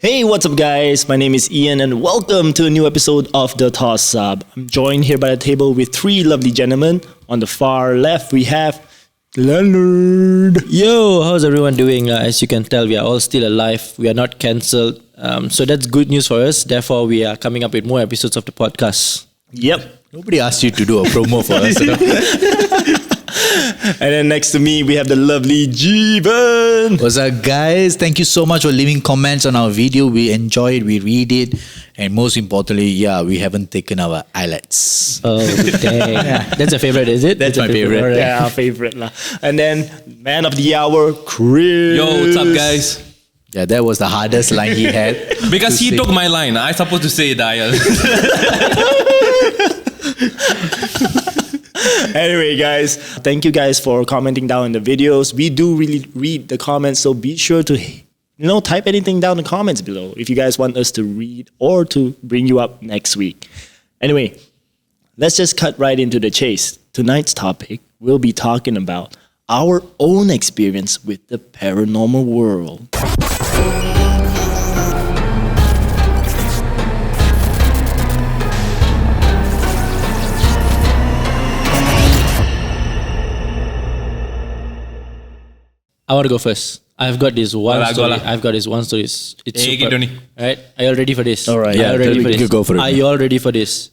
Hey, what's up, guys? My name is Ian, and welcome to a new episode of The Toss Up. I'm joined here by the table with three lovely gentlemen. On the far left, we have Leonard. Yo, how's everyone doing? As you can tell, we are all still alive. We are not cancelled. So that's good news for us. Therefore, we are coming up with more episodes of the podcast. Yep. Nobody asked you to do a promo for us. And then next to me, we have the lovely Jiven. What's up, guys? Thank you so much for leaving comments on our video. We enjoy it, we read it, and most importantly, we haven't taken our eyelids. Oh, dang. That's a favorite, is it? That's my favorite. Right. Yeah, our favorite lah. And then man of the hour, Kris. Yo, what's up, guys? Yeah, that was the hardest line he had. Because he say. took my line. I supposed to say dial. Anyway, guys, thank you guys for commenting down in the videos. We do really read the comments, so be sure to type anything down in the comments below if you guys want us to read or to bring you up next week. Anyway, let's just cut right into the chase. Tonight's topic, we'll be talking about our own experience with the paranormal world. I want to go first. I've got this one Go story. lah. I've got this one story. It's Hey, super. get on it. Alright, are you all ready for this? All right. Are you Yeah, all ready for you this? go for it, Are man. you all ready for this?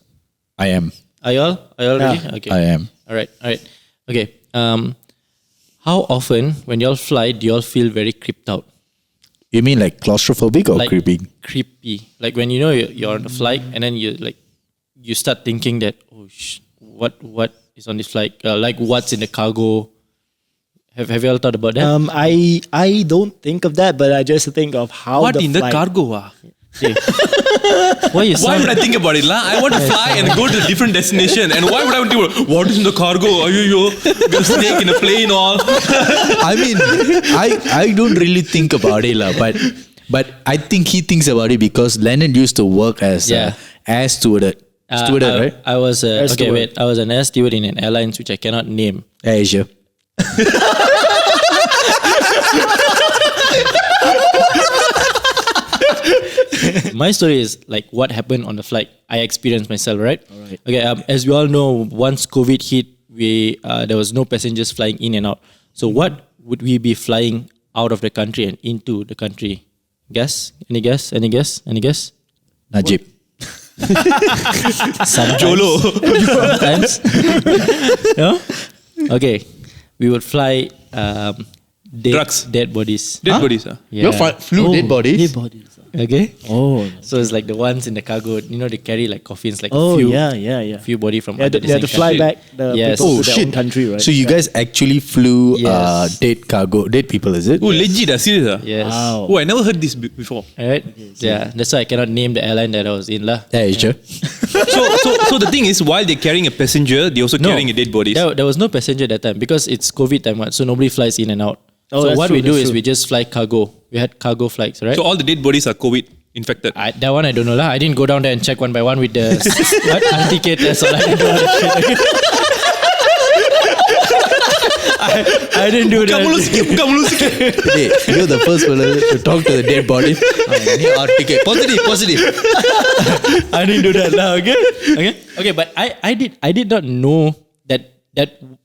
I am. Are you all ready? Okay. I am. Alright. Okay. How often when y'all fly do y'all feel very creeped out? You mean like claustrophobic or Like creepy? Creepy. Like when you know you're on the flight and then you start thinking that what is on this flight? Like what's in the cargo? Have you all thought about that? I don't think of that, but I just think of how What the in the flight- cargo? Why you Why sound would I think about it? La? I want to fly and go to a different destination. And why would I think about what is in the cargo? Got a snake in a plane all. I mean, I don't really think about it, but I think he thinks about it because Leonard used to work as air steward. Stewardess, right? I was Air steward. I was an air steward in an airlines which I cannot name. Asia. My story is like what happened on the flight. I experienced myself, right? Alright. Okay. As we all know, once COVID hit, there was no passengers flying in and out. So what would we be flying out of the country and into the country? Guess? Any guess? Any guess? Any guess? Najib. Jolo. Sometimes. No? Okay. We would fly Drugs. dead bodies. Dead bodies. You flew dead bodies? Dead bodies. Okay. Oh. So it's like the ones in the cargo, they carry like coffins, like Oh, a few, yeah. few body from They had other to, they had to fly country. back the Yes. people Oh to their own shit! country, right? So you guys actually flew Yes. dead people, is it? Oh, legit. Serious. Yes. Wow. Oh, I never heard this before. Alright. Yeah. That's why I cannot name the airline that I was in lah. Asia. So the thing is, while they're carrying a passenger, they're also carrying a dead bodies. There was no passenger that time because it's COVID time, so nobody flies in and out. Oh, so that's what true, we do that's is true. we just fly cargo. We had cargo flights, right? So all the dead bodies are COVID infected. That one I don't know lah. I didn't go down there and check one by one with the anti-K test. So I didn't do all that shit. I didn't do that. Buka mulu sikit. Hey, you're the first one to talk to the dead body. Positive. I didn't do that lah. Okay. But I did not know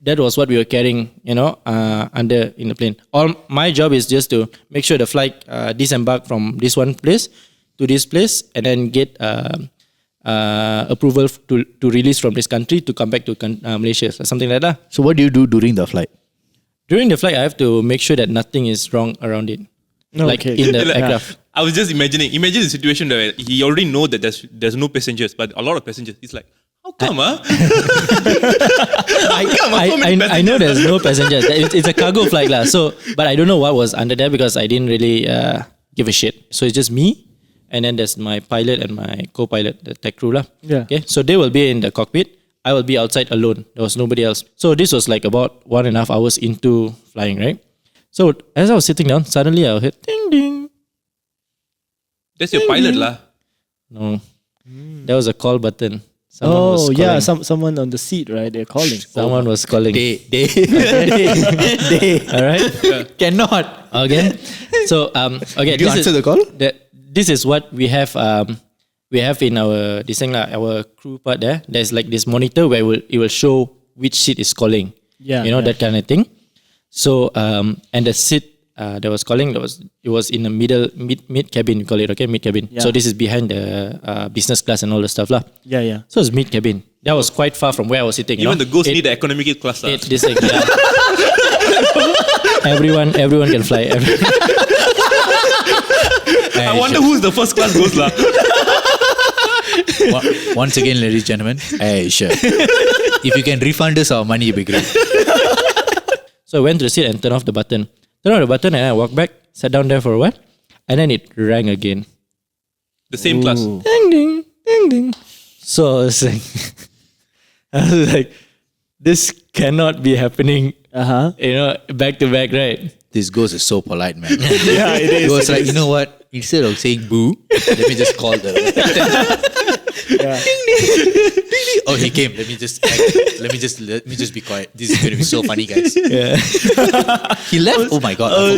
that was what we were carrying, under in the plane. All my job is just to make sure the flight disembark from this one place to this place, and then get approval to release from this country to come back to Malaysia, or something like that. So what do you do during the flight? During the flight, I have to make sure that nothing is wrong around it, like Okay. in the aircraft. I was just imagining the situation where he already know that there's no passengers, but a lot of passengers. He's like, how come, I know there's no passengers. It's a cargo flight lah. So, but I don't know what was under there because I didn't really give a shit. So it's just me, and then there's my pilot and my co-pilot, the tech crew lah. Yeah. Okay. So they will be in the cockpit. I will be outside alone. There was nobody else. So this was like about 1.5 hours into flying, right? So as I was sitting down, suddenly I heard ding ding. That's your pilot lah. No, there was a call button. Someone was calling. Someone on the seat, right? They're calling. Someone was calling. They. All right. Cannot. Okay. So okay. Did you answer the call? this is what we have. We have in our our crew part there. There's like this monitor where it will show which seat is calling. Yeah, that kind of thing. So and the seat that was calling, it was in the mid cabin, we call it, okay, mid cabin. Yeah. So this is behind the business class and all the stuff lah. Yeah. So it's mid cabin. That was quite far from where I was sitting. Even the ghosts need the economic class. This thing, yeah. everyone can fly. I wonder who's the first class ghost lah. Once again, ladies and gentlemen, sure. If you can refund us our money, it'd be great. So I went to the seat and turned off the button. Turned off the button and I walked back, sat down there for a while, and then it rang again. The same class. Ding ding, ding ding. So I was like, this cannot be happening. Back to back, right? This ghost is so polite, man. Yeah, it is. It was like, you know what? Instead of saying boo, let me just call the. Yeah. Oh, he came. Let me just be quiet. This is going to be so funny, guys. Yeah. He left. Oh my god! I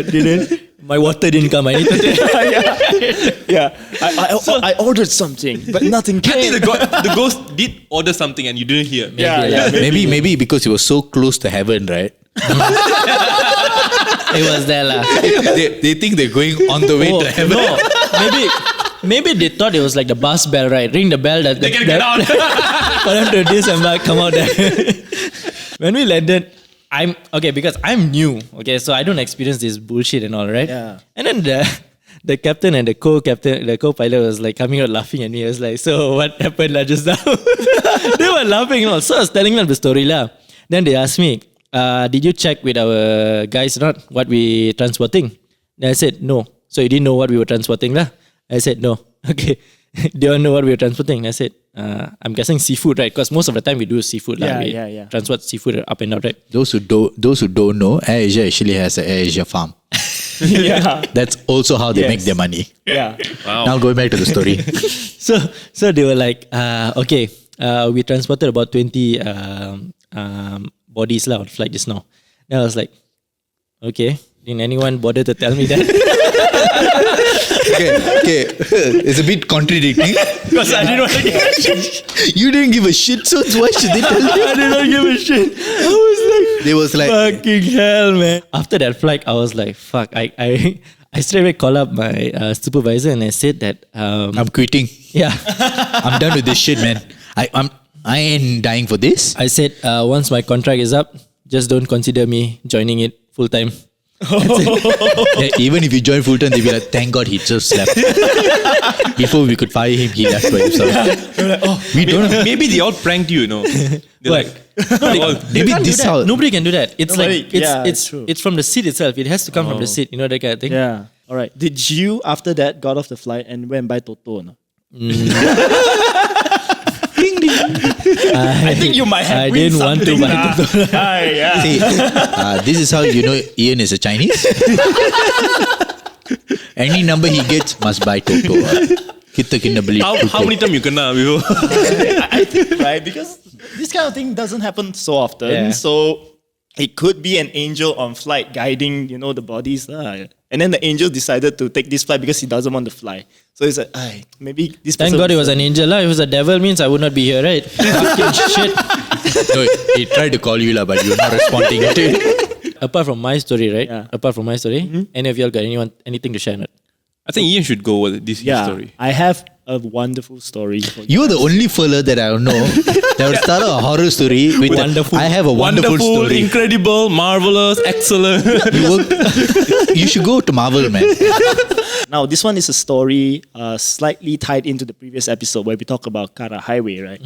forgot. My water didn't come. I need to Yeah. I ordered something, but nothing I think came. the ghost did order something and you didn't hear. Yeah. Maybe because he was so close to heaven, right? It was there lah. They think they're going on the way to heaven. No, maybe they thought it was like the bus bell, right? Ring the bell that They can get out. for them to disembark, come out there. When we landed, because I'm new, okay, so I don't experience this bullshit and all, right? Yeah. And then the captain and the co-pilot was like coming out laughing at me. I was like, so what happened lah just now? They were laughing and all. So I was telling them the story lah. Then they asked me, did you check with our guys or not what we transporting? Then I said no. So you didn't know what we were transporting lah? I said no. Okay. Do you know what we were transporting? I said, I'm guessing seafood, right? Because most of the time we do seafood lah. Yeah. Transport seafood up and down, right? Those who don't know, AirAsia actually has an AirAsia farm. Yeah. That's also how they make their money. Yeah. Wow. Now going back to the story. So they were like, okay, we transported about 20 bodies lah on flight just now. Then I was like, okay, didn't anyone bother to tell me that? okay. It's a bit contradicting. Because I didn't want to give a shit. You didn't give a shit, so why should they tell you? I did not give a shit. I was like, fucking hell, man. After that flight, I was like, fuck. I straight away called up my supervisor and I said that I'm quitting. yeah. I'm done with this shit, man. I ain't dying for this. I said once my contract is up, just don't consider me joining it full time. Yeah, even if you join full time, they'll be like, thank God he just left. Before we could fire him, he left by himself. We don't. Maybe they all pranked you, They're like, Maybe this how. Nobody can do that. It's Nobody- like yeah, it's true. it's from the seat itself. It has to come from the seat. You know that kind of thing. Yeah. All right. Did you after that got off the flight and went buy Toto? No? I think you might have. I didn't want to buy Toto. Yeah. See, this is how you know Ian is a Chinese. Any number he gets must buy Toto. Kita kena beli how Toto. many times you kena before? I think right because this kind of thing doesn't happen so often. Yeah. So it could be an angel on flight guiding, the bodies. And then the angel decided to take this flight because he doesn't want to fly. So he's like, maybe this Thank person God it was an angel lah. If it was a devil, means I would not be here, right? Fucking shit. No, he tried to call you lah, but you're not responding. Apart from my story, right? Yeah. Apart from my story, any of y'all got anything to share? Not? I think Ian should go with this story. I have a wonderful story for you. You're the only fella that I know that would start a horror story with I have a wonderful story. Incredible, marvelous, excellent. You should go to Marvel, man. Now, this one is a story slightly tied into the previous episode where we talk about Kara Highway, right?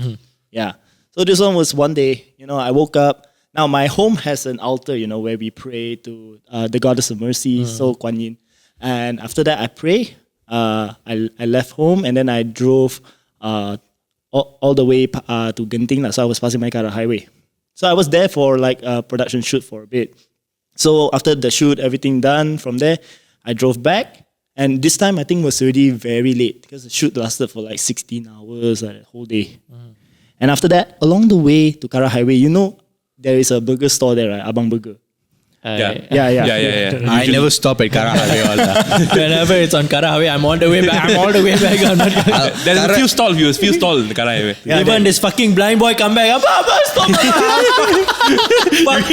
Yeah. So this one was one day, I woke up. Now, my home has an altar, where we pray to the Goddess of Mercy, so Kuan Yin. And after that, I pray. I left home and then I drove all the way to Genting. So I was passing my Kara Highway. So I was there for like a production shoot for a bit. So after the shoot, everything done from there, I drove back. And this time I think it was already very late because the shoot lasted for like 16 hours, like the whole day. And after that, along the way to Kara Highway, there is a burger store there, right? Abang Burger. Yeah. I never stop at Kara Highway all that. Whenever it's on Kara Highway, I'm on the way back. I'm not going. There's a few stall viewers, few stall in the Kara Highway. Even this fucking blind boy come back. Abba, stop! Fuck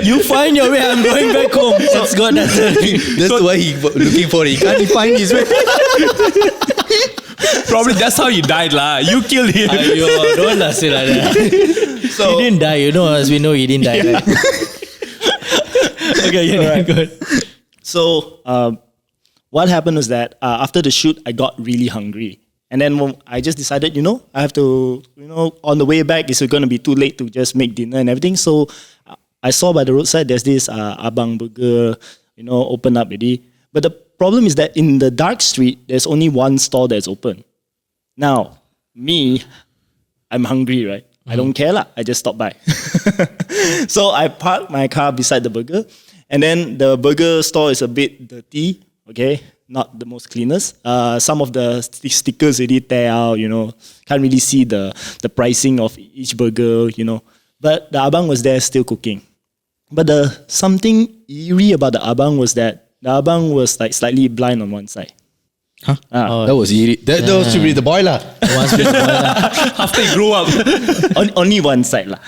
you find your way. I'm going back home. Let's go. That's why he looking for it. He can't find his way. Probably that's how he died lah. You killed him. Don't say like that. So He didn't die. As we know, he didn't die. Right? Okay, Alright. good. So what happened was that after the shoot, I got really hungry. And then I just decided, I have to, on the way back, it's going to be too late to just make dinner and everything. So I saw by the roadside, there's this Abang Burger, open up already. But the problem is that in the dark street, there's only one store that's open. Now, me, I'm hungry, right? I don't care lah. I just stop by. So I parked my car beside the burger. And then the burger store is a bit dirty, okay? Not the most cleanest. Some of the stickers already tear out, Can't really see the pricing of each burger, But the abang was there still cooking. But something eerie about the abang was that the abang was like slightly blind on one side. Huh? That was eerie. That was to be the boy lah. After he grew up. Only one side lah.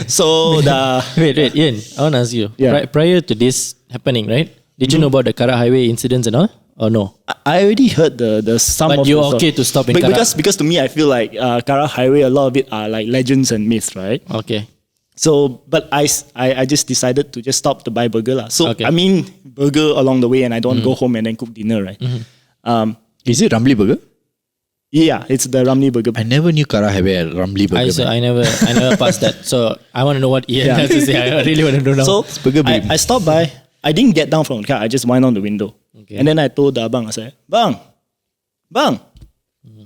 So Wait, Ian, I want to ask you. Yeah. Prior to this happening, right? Did you know about the Kara Highway incidents and all? Or no? I already heard the some But of you're the okay to stop in Kara? because to me I feel like Kara Highway, a lot of it are like legends and myths, right? Okay. So, but I just decided to just stop to buy burger lah. So Okay. I mean burger along the way, and I don't go home and then cook dinner, right? Is it Ramly Burger? Yeah, it's the Ramly Burger. I never knew Kara Highway had Ramly Burger. I never passed that. So I want to know what Ian has to say. I really want to know now. So burger beam. I stopped by. I didn't get down from the car. I just went on the window. Okay. And then I told the abang, I said, Bang.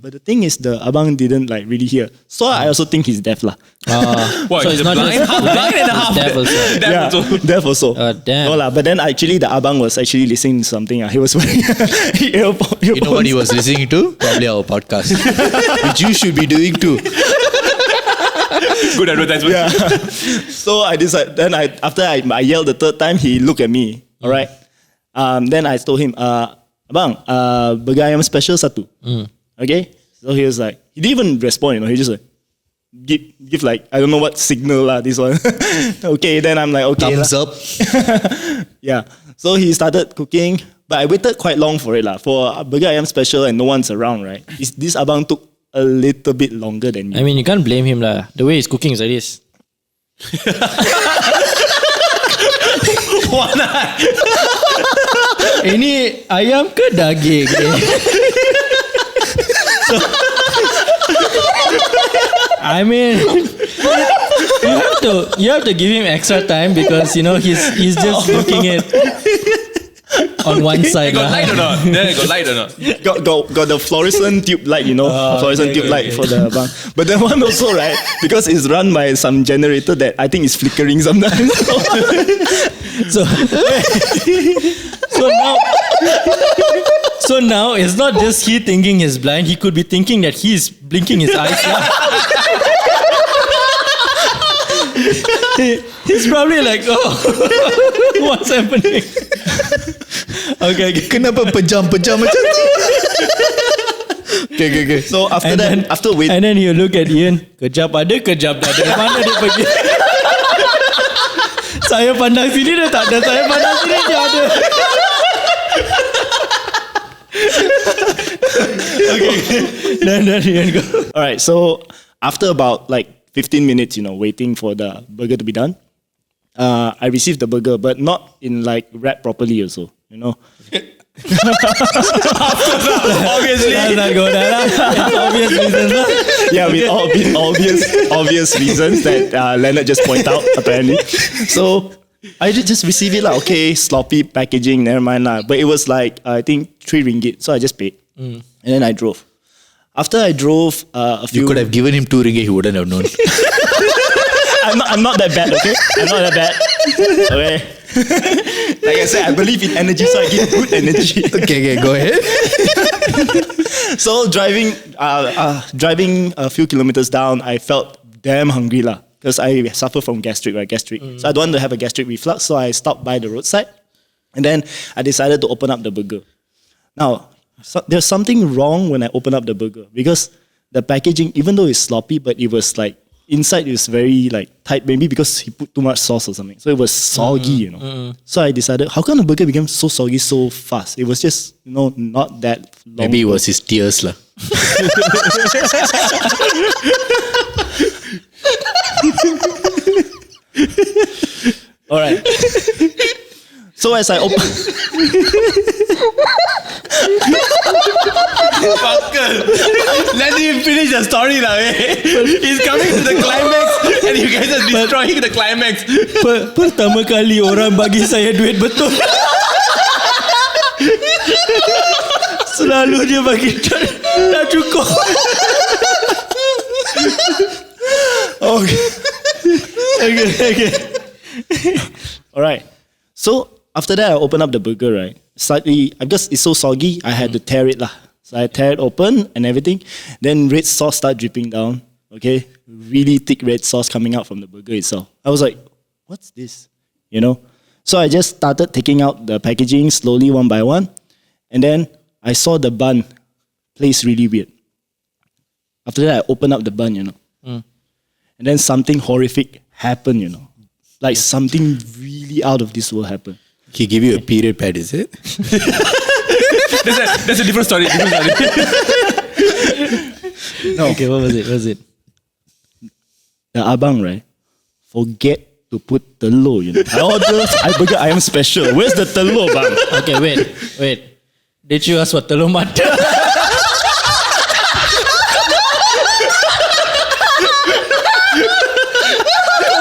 But the thing is, the abang didn't like really hear. So I also think he's deaf lah. What, so he's it's not blind? just Blind and a half deaf also. Deaf also. Damn. No lah, but then actually the abang was actually listening to something. He was wearing earphones. You know what he was listening to? Probably our podcast. Which you should be doing too. Good advertisement. Yeah. So I decided. Then after I yelled the third time, he looked at me. All right. Then I told him, Abang, burger ayam special satu. Okay. So he was like, he didn't even respond. He just like give like I don't know what signal lah. This one. Okay. Then I'm like, okay. Thumbs up. Yeah. So he started cooking, but I waited quite long for it lah. For burger ayam special and no one's around, right? This abang took a little bit longer than me. I mean, you can't blame him lah. The way he's cooking is like this. Ini ayam ke daging? So, I mean, you have to give him extra time because he's just cooking it on one side. Got light or not? Then got light or not? Got the fluorescent tube light, fluorescent tube light for the bang. But that one also, right? Because it's run by some generator that I think is flickering sometimes. So now it's not just he thinking he's blind. He could be thinking that he's blinking his eyes. He's probably like, what's happening? Okay. Kenapa pejam-pejam macam tu? Okay. So after waiting, and then you look at Ian, kejap ada, kejap tak ada. Mana dia pergi? Saya pandang sini dia tak ada. Saya pandang sini dia ada. Okay. Then Ian go. Alright, so after about like 15 minutes, waiting for the burger to be done, I received the burger, but not in like wrap properly also, Obviously. Let's not go there lah. It's obvious reasons lah. Yeah, with obvious reasons that Leonard just pointed out apparently. So I just receive it lah. Okay, sloppy packaging, never mind lah. But it was like I think 3 ringgit, so I just paid, and then I drove. After I drove a few, You could have given him 2 ringgit, he wouldn't have known. I'm not that bad, okay? I'm not that bad. Okay. Like I said, I believe in energy, so I give good energy. Okay, go ahead. So driving a few kilometers down, I felt damn hungry lah. because I suffer from gastric. So I don't want to have a gastric reflux. So I stopped by the roadside, and then I decided to open up the burger. Now, there's something wrong when I open up the burger because the packaging, even though it's sloppy, but it was like inside is very like tight, maybe because he put too much sauce or something. So it was soggy, So I decided, how come the burger became so soggy so fast? It was just, not that long. Maybe it was his tears lah. All right. So as I open, Let him finish the story now. He's coming to the climax and you guys are destroying the climax. Pertama kali orang bagi saya duit betul. Selalu dia bagi tak cukup. Okay. All right. So after that, I opened up the burger, right? Slightly, because it's so soggy, I had to tear it lah. So I tear it open and everything. Then red sauce started dripping down. Okay, really thick red sauce coming out from the burger itself. I was like, what's this? So I just started taking out the packaging slowly one by one. And then I saw the bun placed really weird. After that, I opened up the bun, And then something horrific happened, Like something really out of this world happened. He give you a period pad, is it? That's a different story. No. Okay, what was it? The abang, right? Forget to put telur, I ordered burger ayam special. Where's the telur, bang? Okay, wait. Did you ask for telur mata?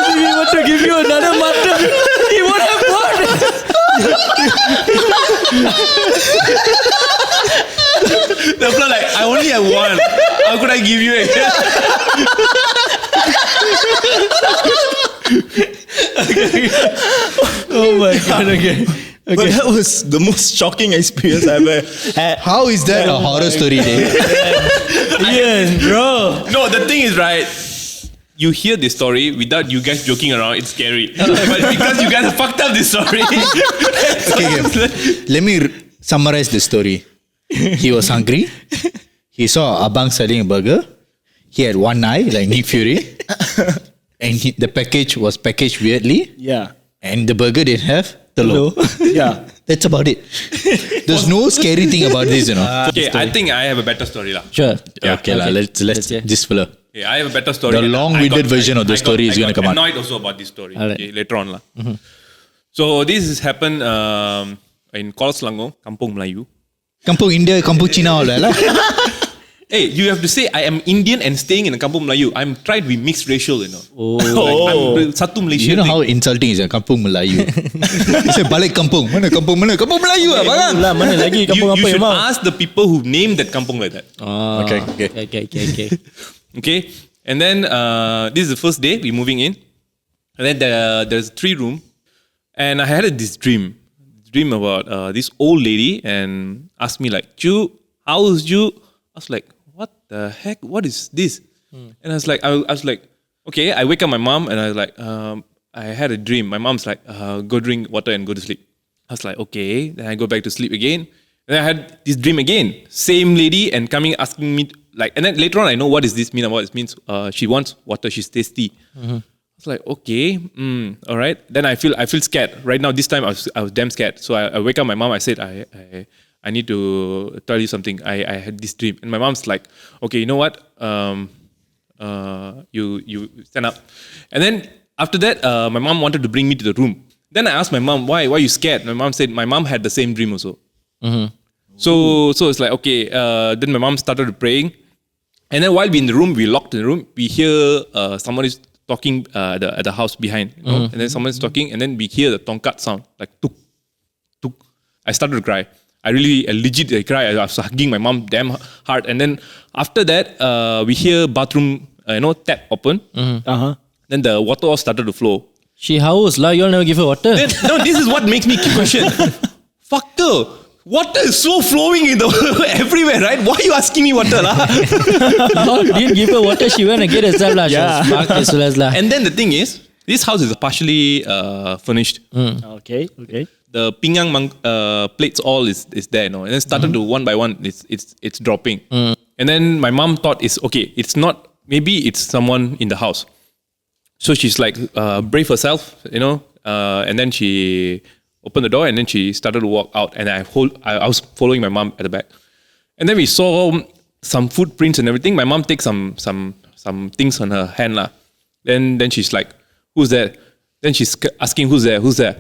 If he want to give you another mata, he would have bought it. The floor like, I only have one. How could I give you it? Oh my god, okay. But that was the most shocking experience I ever had. How is that a horror story, Dave? Yes, bro. No, the thing is, right, you hear this story without you guys joking around, it's scary. But because you guys have fucked up this story. Okay. Let me summarize the story. He was hungry. He saw Abang selling a burger. He had one eye, like Nick Fury. And the package was packaged weirdly. Yeah. And the burger didn't have telur. Yeah. That's about it. There's no scary thing about this, Okay, I think I have a better story lah. Sure. Okay, let's hear. just follow. Okay, I have a better story. The long-winded version of the story is going to come out. I got annoyed also about this story. Alright. Okay, later on lah. So this has happened in Kuala Selangor, Kampung Melayu. Kampung India, Kampung China all that lah. Hey, you have to say I am Indian and staying in Kampung Melayu. I'm trying to be mixed racial, I'm satu Malaysia. You know thing. how insulting is Kampung Melayu? You say balik kampung. Mana kampung mana? Kampung Melayu lah, bang. Lah, mana lagi kampung you apa should yang mau? ask the people who named that kampung like that. Oh, Okay. Okay, and then this is the first day we're moving in, and then there's 3 room, and I had this dream about this old lady and asked me like, "Chu, how's you?" I was like, "What the heck? What is this?" And I was like, okay. I wake up my mom and I was like, I had a dream. My mom's like, go drink water and go to sleep. I was like, okay. Then I go back to sleep again. And then I had this dream again. Same lady and coming asking me and then later on I know what is this mean and what it means. She wants water. She's thirsty. I was like, okay, all right. Then I feel scared. Right now, this time I was damn scared. So I wake up my mom. I said, I need to tell you something. I had this dream. And my mom's like, okay, you know what? You stand up. And then after that, my mom wanted to bring me to the room. Then I asked my mom, why you scared? My mom said, my mom had the same dream also. So it's like, okay. Then my mom started praying. And then while we're in the room, we locked in the room. We hear someone is talking at the house behind. You know? And then someone's talking. And then we hear the tongkat sound. Like, tuk, tuk. I started to cry. I legit cry. I was hugging my mom damn hard. And then after that, we hear bathroom, tap open. Then the water all started to flow. She house lah. You all never give her water. Then, no, this is what makes me question. Fucker. water is so flowing in the everywhere, right? Why are you asking me water, lah? Y'all didn't give her water. She went and get herself lah. Yeah. She was fucked as well as lah. And then the thing is, this house is partially furnished. Okay. The pinggang plates all is there, and then started to one by one, it's dropping. And then my mom thought it's not, maybe it's someone in the house. So she's like brave herself, and then she opened the door and then she started to walk out, and I was following my mom at the back. And then we saw some footprints and everything. My mom takes some things on her hand lah. Then she's like, "Who's there?" Then she's asking, "Who's there? Who's there?"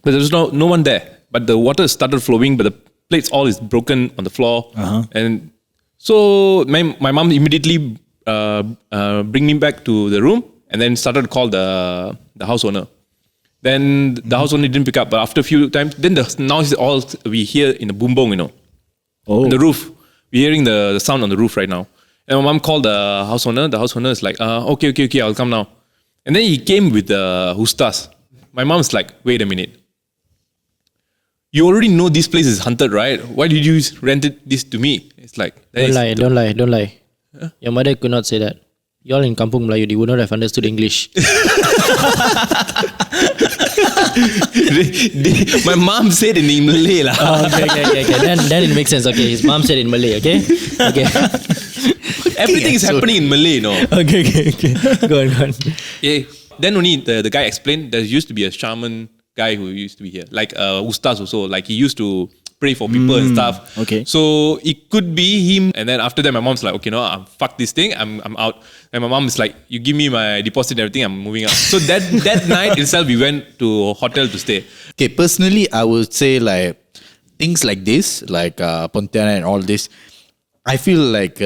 But there's no one there. But the water started flowing, but the plates all is broken on the floor. And so my mom immediately bring me back to the room and then started to call the house owner. Then the house owner didn't pick up, but after a few times, then the noise all we hear in the boom bong, Oh. the roof. We're hearing the sound on the roof right now. And my mom called the house owner. The house owner is like, okay, I'll come now. And then he came with the hustas. My mom's like, wait a minute. You already know this place is haunted, right? Why did you rent this to me? It's like, Don't lie. Huh? Your mother could not say that. Y'all in Kampung Melayu, they would not have understood English. My mom said it in Malay lah. Okay. Then it makes sense. Okay, his mom said in Malay. Okay. Everything is happening in Malay, no? Okay. Go on. Yeah. Then only the guy explained there used to be a shaman guy who used to be here, like Ustaz also. Like he used to pray for people and stuff. Okay. So it could be him. And then after that, my mom's like, okay, no, fuck this thing. I'm out. And my mom is like, you give me my deposit and everything. I'm moving out. So that night itself, we went to a hotel to stay. Okay, personally, I would say like things like this, like Pontiana and all this, I feel like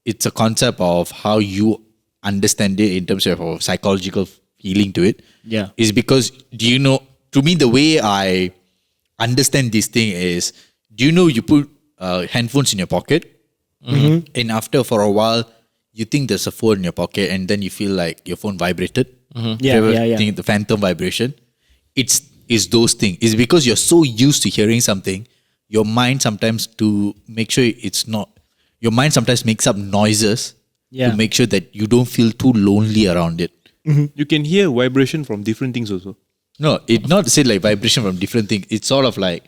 it's a concept of how you understand it in terms of a psychological feeling to it. Yeah. Is because, to me, the way I understand this thing is, you put handphones in your pocket, and after for a while, you think there's a phone in your pocket, and then you feel like your phone vibrated. Yeah. Think the phantom vibration. It's those things. It's because you're so used to hearing something, your mind sometimes to make sure it's not. Your mind sometimes makes up noises to make sure that you don't feel too lonely around it. You can hear vibration from different things also. No, it's not to say like vibration from different things. It's sort of like,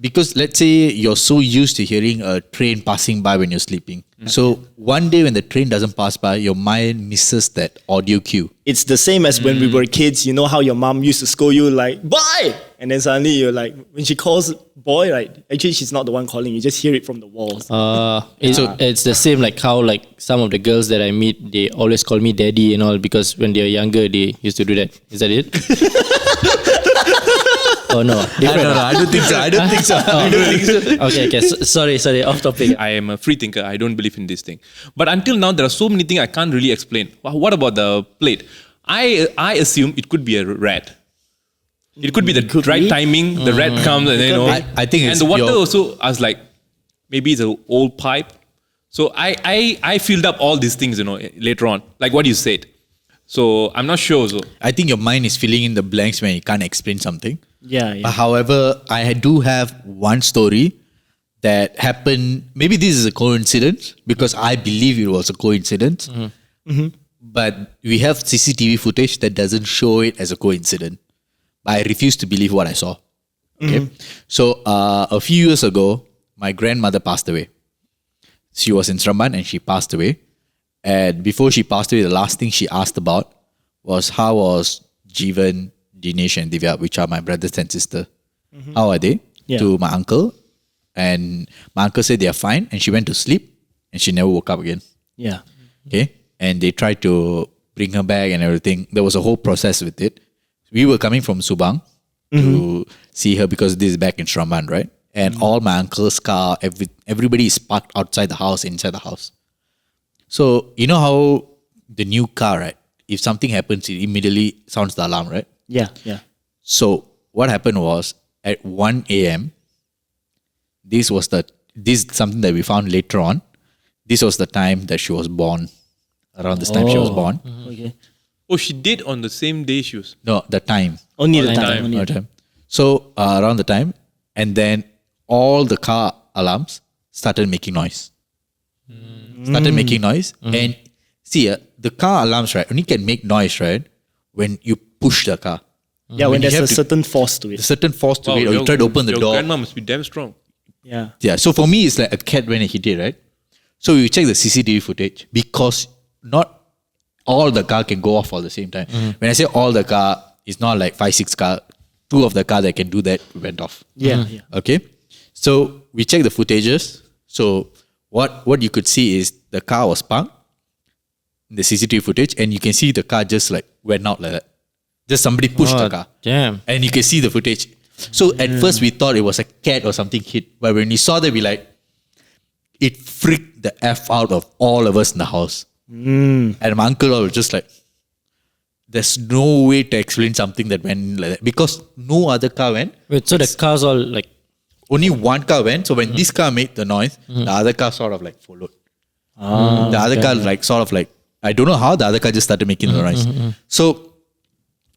because let's say you're so used to hearing a train passing by when you're sleeping. So one day when the train doesn't pass by, your mind misses that audio cue. It's the same as when we were kids. You know how your mom used to scold you like, boy! And then suddenly you're like, when she calls boy, right? Actually, she's not the one calling. You just hear it from the walls. It's the same like how like some of the girls that I meet, they always call me daddy and all because when they're younger, they used to do that. Is that it? Oh no, I don't think so. Okay. Sorry, off topic. I am a free thinker. I don't believe in this thing. But until now, there are so many things I can't really explain. What about the plate? I assume it could be a rat. It could be the right timing. The rat comes and I think and it's the water your- also. I was like, maybe it's an old pipe. So I filled up all these things, later on, like what you said. So I'm not sure. So I think your mind is filling in the blanks when you can't explain something. Yeah. However, I do have one story that happened. Maybe this is a coincidence because I believe it was a coincidence. But we have CCTV footage that doesn't show it as a coincidence. But I refuse to believe what I saw. Okay. So a few years ago, my grandmother passed away. She was in Sramban and she passed away. And before she passed away, the last thing she asked about was how was Jiven, Dinesh and Divya, which are my brothers and sister. How are they? Yeah. To my uncle. And my uncle said they are fine. And she went to sleep and she never woke up again. Yeah. Okay. And they tried to bring her back and everything. There was a whole process with it. We were coming from Subang to see her because this is back in Shraman, right? And all my uncle's car, everybody is parked outside the house, inside the house. So, you know how the new car, right? If something happens, it immediately sounds the alarm, right? Yeah. So what happened was at 1 a.m., this is something that we found later on. This was the time that she was born. Around this time she was born. Okay. oh, she did on the same day she was. No, the time. Only the Only time. time. Only the Around the time. So around the time. And then all the car alarms started making noise. Started making noise. And see, the car alarms, right, only can make noise, right, when you push the car. Yeah, when you there's have a to- certain force to A it. certain force to it, or you try to open the your door. grandma must be damn strong. Yeah. Yeah, so for me, it's like a cat when it hit it, right? So you check the CCTV footage because not all the car can go off all the same time. When I say all the car, it's not like 5-6 car. 2 of the car that can do that went off. Yeah. Yeah. Okay, so we check the footages. So what you could see is the car was parked, the CCTV footage, and you can see the car just like went out like that. Just somebody pushed the car. Damn. And you can see the footage. So at first we thought it was a cat or something hit. But when we saw that, we like, it freaked the F out of all of us in the house. And my uncle was just like, there's no way to explain something that went like that. Because no other car went. Wait, so the cars all like Only one car went. So when this car made the noise, the other car sort of like followed. The other car like sort of like, I don't know how the other car just started making the noise. So,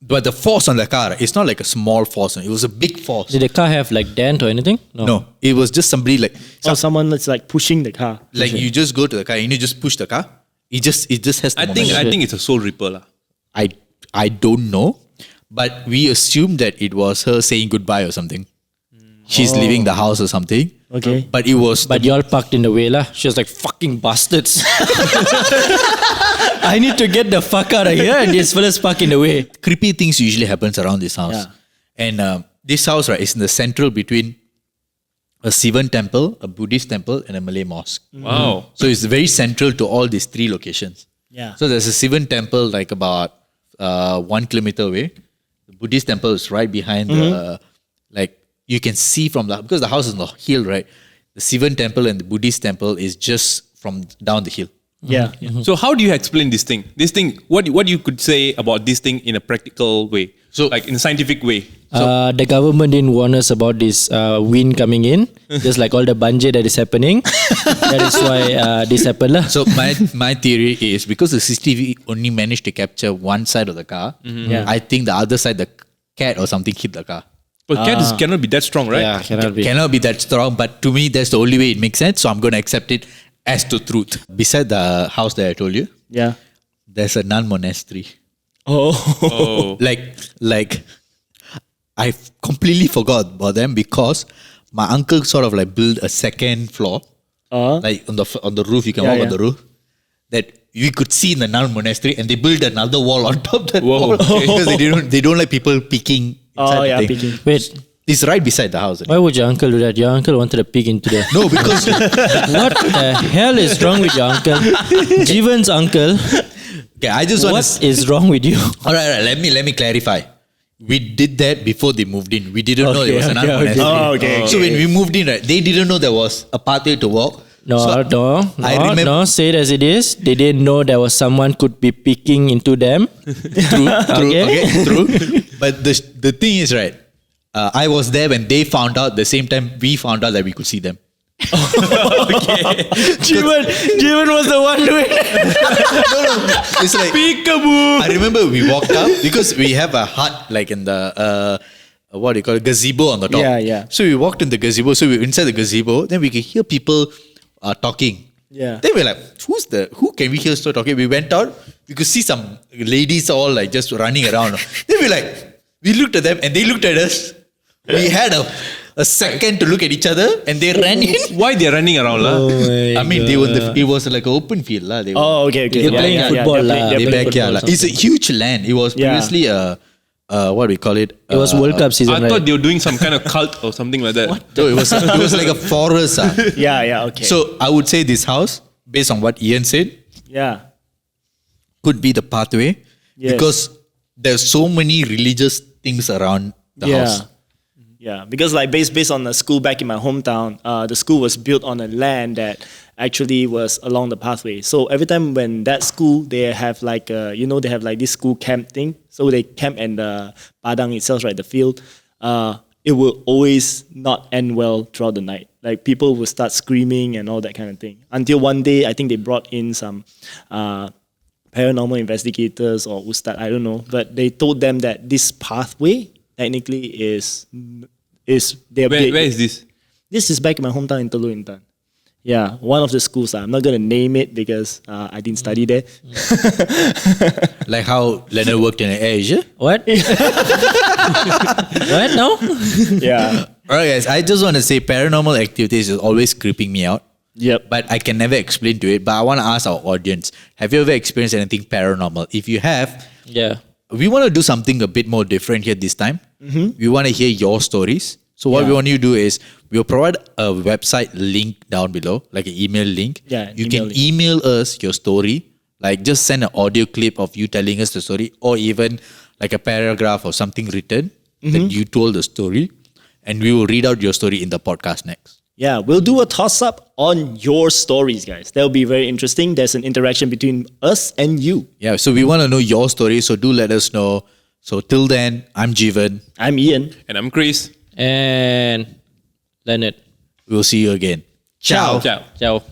but the force on the car, it's not like a small force. It was a big force. did the car have like dent or anything? No, it was just somebody like, Or someone that's like pushing the car. like you just go to the car and you just push the car. It just has the I momentum. think it's a soul ripper lah. I don't know, but we assumed that it was her saying goodbye or something. She's leaving the house or something. Okay. But it was But y'all parked in the way lah. She was like, fucking bastards. I need to get the fuck out of here, and this fella's parked in the way. creepy things usually happens around this house. Yeah. And this house, right, is in the central between a Shivan temple, a Buddhist temple, and a Malay mosque. Wow. So it's very central to all these 3 locations. Yeah. So there's a Shivan temple like about 1 kilometer away. The Buddhist temple is right behind the, like you can see from the, because the house is on the hill, right? The Shivan temple and the Buddhist temple is just from down the hill. Yeah. So how do you explain this thing? This thing, what you could say about this thing in a practical way? So- like in a scientific way. The government didn't warn us about this wind coming in. Just like all the banje that is happening. That is why this happened lah. So my theory is because the CCTV only managed to capture one side of the car, Yeah. I think the other side, the cat or something hit the car. But cat cannot be that strong, right? Yeah, cannot be. Cannot be that strong, but to me, that's the only way it makes sense. So I'm going to accept it as the truth. Beside the house that I told you, Yeah. there's a nun monastery. Oh. Like I completely forgot about them because my uncle sort of like built a second floor, like on the roof. You can walk on the roof. That you could see in the nun monastery, and they built another wall on top of that Whoa, wall okay. because they don't like people peeking. Inside the thing. Picking. Wait, It's right beside the house. why would your uncle do that? Your uncle wanted to peek into the... No, because What the hell is wrong with your uncle? Jiven's uncle, okay, I just want what is wrong with you? All right. Let me clarify. We did that before they moved in. We didn't know there was an monastery. Oh, okay. So when we moved in, right, they didn't know there was a pathway to walk. No, So I remember- no, say it as it is. They didn't know there was someone could be peeking into them. True, Okay. true. But the thing is, right, I was there when they found out. The same time we found out that we could see them. Jiven was the one doing it. It's like Peekaboo. I remember we walked up because we have a hut like in the what do you call it, gazebo on the top. Yeah, yeah. So we walked in the gazebo. So we were inside the gazebo. Then we could hear people talking. Yeah. Then we're like, who can we hear start talking? We went out. We could see some ladies all like just running around. Then we looked at them and they looked at us. We had a second to look at each other and they ran in. Why they're running around lah? I mean, they were it was like an open field lah. They were, Oh, okay. They're playing football lah. they're they playing backyard football. lah. It's a huge land. It was Yeah. previously what do we call it? It was World Cup season, I right? thought they were doing some kind of cult or something like that. No, it was like a forest. Yeah, okay. So I would say this house, based on what Ian said, yeah. could be the pathway Yes. because there's so many religious things around the house. Yeah, because like based on the school back in my hometown, the school was built on a land that actually was along the pathway. So every time when that school, they have like they have like this school camp thing. So they camp in the padang itself, right, the field. It will always not end well throughout the night. Like people will start screaming and all that kind of thing. Until one day, I think they brought in some paranormal investigators or ustad, I don't know. But they told them that this pathway technically is Where is this? This is back in my hometown in Teluk Intan. Yeah, one of the schools. I'm not gonna name it because I didn't study there. Like how Leonard worked in Asia. What? What? No? Yeah. Alright guys, I just want to say paranormal activities is always creeping me out. Yep. But I can never explain to it. But I want to ask our audience, have you ever experienced anything paranormal? If you have, Yeah. we want to do something a bit more different here this time. We want to hear your stories. So what we want you to do is we'll provide a website link down below, like an email link. Yeah, You email can link. email us your story. Like just send an audio clip of you telling us the story, or even like a paragraph or something written that you told the story. And we will read out your story in the podcast next. Yeah, we'll do a toss up on your stories, guys. That'll be very interesting. There's an interaction between us and you. Yeah, so we want to know your story. So do let us know. So till then, I'm Jiven. I'm Ian. And I'm Kris. And Leonard. We'll see you again. Ciao. Ciao. Ciao.